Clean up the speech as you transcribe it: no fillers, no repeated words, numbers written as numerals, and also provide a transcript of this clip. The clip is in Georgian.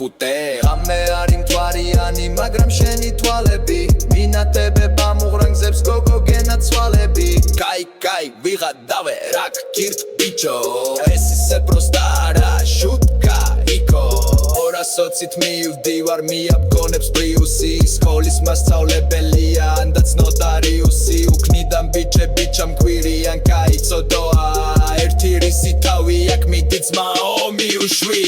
მეხუთე ღამე არი მტვარიანი მაგრამ შენი თვალები მინატებება მუღრანგზებს გოგო გენაცვალები კაი ვიღადავე რა გქირთ ბიჭო ეს ისე პროსტა არა შუტკა იკო 220-ით მივდივარ მიაბგონებს პრიუსი სკოლის მასწავლებელია ანდაც ნოტარიუსი უკნიდან ბიჭები ჩამგვირიან კაი ცოდოა ერთი რისი თავი აქ მიდი ძმაო მიუშვი